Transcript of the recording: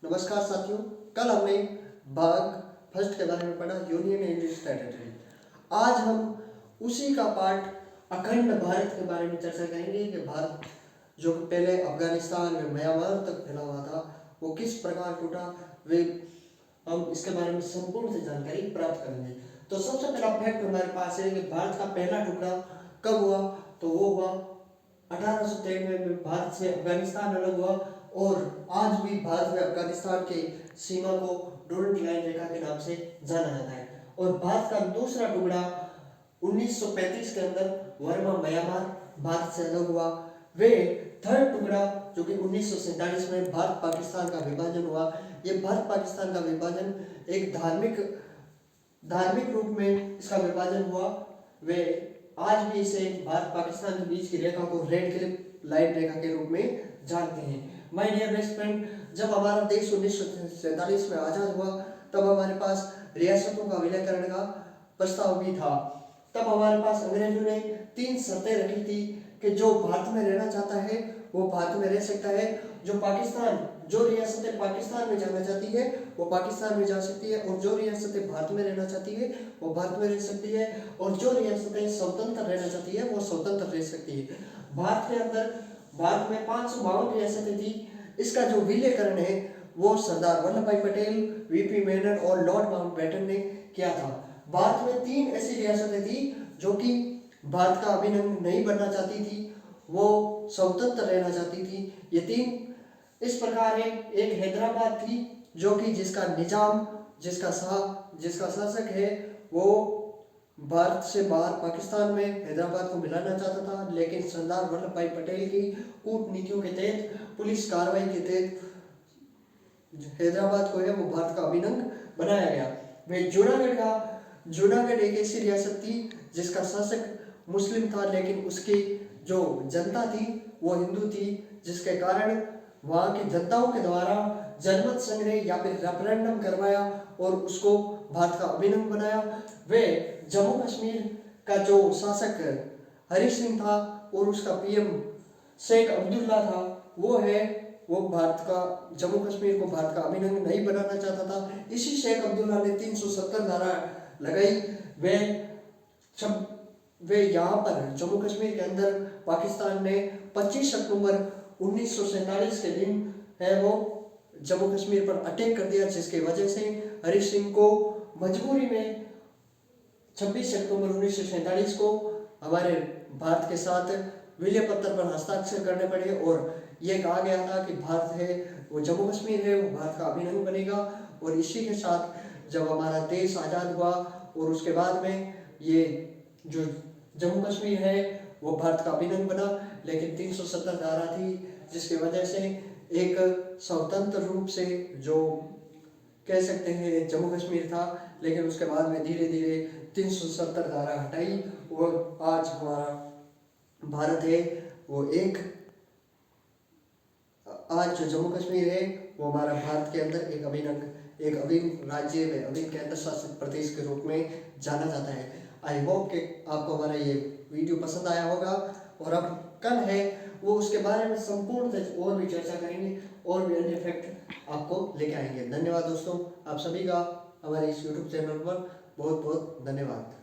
नमस्कार साथियों, कल हमने भाग फर्स्ट के बारे में पढ़ा, यूनियन एंड इट्स टेरिटरी। आज हम उसी का पार्ट अखंड भारत के बारे में चर्चा करेंगे कि भारत जो पहले अफगानिस्तान में म्यांमार तक फैला हुआ था वो किस प्रकार टूटा, वे हम इसके बारे में संपूर्ण से जानकारी प्राप्त करेंगे। तो सबसे पहला फैक्ट हमारे पास है कि भारत का पहला टुकड़ा कब हुआ, तो वो हुआ 1893 में भारत से अफगानिस्तान अलग हुआ और आज भी भारत में अफगानिस्तान के सीमा को डोरंट लाइन रेखा के नाम से जाना जाता है। और भारत का दूसरा टुकड़ा 1935 के अंदर वर्मा म्यांमार भारत से अलग हुआ। वे थर्ड टुकड़ा जो कि 1947 में भारत पाकिस्तान का विभाजन हुआ। ये भारत पाकिस्तान का विभाजन एक धार्मिक रूप में इसका विभाजन हुआ। वे आज भी इसे भारत पाकिस्तान के बीच की रेखा को रेड क्लिफ लाइन रेखा के रूप में जानते हैं। माय डियर बेस्ट फ्रेंड, जब हमारा देश 1947 में आजाद हुआ तब हमारे पास रियासतों का विलयकरण का प्रस्ताव भी था। तब हमारे पास अंग्रेजों ने 3 शर्तें रखी थी कि जो भारत में रहना चाहता है वो भारत में रह सकता है, जो रियासतें पाकिस्तान में जाना चाहती है वो पाकिस्तान में जा सकती है, और जो रियासतें भारत में रहना चाहती है वो भारत में रह सकती है, और जो रियासतें स्वतंत्र रहना चाहती है वो स्वतंत्र रह सकती है। भारत में 552 रियासतें थी। इसका जो विलयकरण है वो सरदार वल्लभ भाई पटेल, वीपी मेनन और लॉर्ड माउंटबेटन ने किया था। भारत में 3 ऐसी रियासतें थी जो कि भारत का अभिन्न अंग नहीं बनना चाहती थी, वो स्वतंत्र रहना चाहती थी। ये 3 इस प्रकार है। एक हैदराबाद थी जो कि जिसका निजाम, जिसका शासक है वो भारत से बाहर पाकिस्तान में हैदराबाद को मिलाना चाहता था, लेकिन सरदार वल्लभ भाई पटेल की कूटनीतियों के तहत, पुलिस कार्रवाई के तहत हैदराबाद को है वो भारत का अभिन्न अंग बनाया गया। वे जूनागढ़ एक ऐसी रियासत थी जिसका शासक मुस्लिम था, लेकिन उसकी जो जनता थी वो हिंदू थी, जिसके कारण वहाँ की जनताओं के द्वारा जनमत संग्रह या फिर रेफरेंडम करवाया और उसको भारत का अभिन्न अंग बनाया। वे जम्मू कश्मीर का जो शासक हरि सिंह था और उसका पीएम शेख अब्दुल्ला था, वो भारत का जम्मू कश्मीर को भारत का अभिन्न अंग नहीं बनाना चाहता था। इसी शेख अब्दुल्ला ने 370 धारा लगाई। वे यहाँ पर जम्मू कश्मीर के अंदर पाकिस्तान ने 25 अक्टूबर 1947 के दिन है वो जम्मू कश्मीर पर अटैक कर दिया, जिसके वजह से हरि सिंह को मजबूरी में 26 अक्टूबर 1947 को हमारे भारत के साथ विलय पत्र पर हस्ताक्षर करने पड़े और ये कहा गया था कि भारत है वो जम्मू कश्मीर है वो भारत का अभिन्न अंग बनेगा। और इसी के साथ जब हमारा देश आज़ाद हुआ और उसके बाद में ये जो जम्मू कश्मीर है वो भारत का अभिन्न अंग बना, लेकिन 370 धारा थी जिसकी वजह से एक स्वतंत्र रूप से जो कह सकते हैं जम्मू कश्मीर था, लेकिन उसके बाद में धीरे धीरे 370 धारा हटाई और आज हमारा भारत है वो आज जो जम्मू कश्मीर है वो हमारा भारत के अंदर एक अभिन्न राज्य में अभिन्न केंद्र शासित प्रदेश के रूप में जाना जाता है। आई होप कि आपको हमारा ये वीडियो पसंद आया होगा, और अब कल है वो उसके बारे में संपूर्ण और भी चर्चा करेंगे और भी अन्य फैक्ट आपको लेके आएंगे। धन्यवाद दोस्तों, आप सभी का हमारे इस यूट्यूब चैनल पर बहुत बहुत धन्यवाद।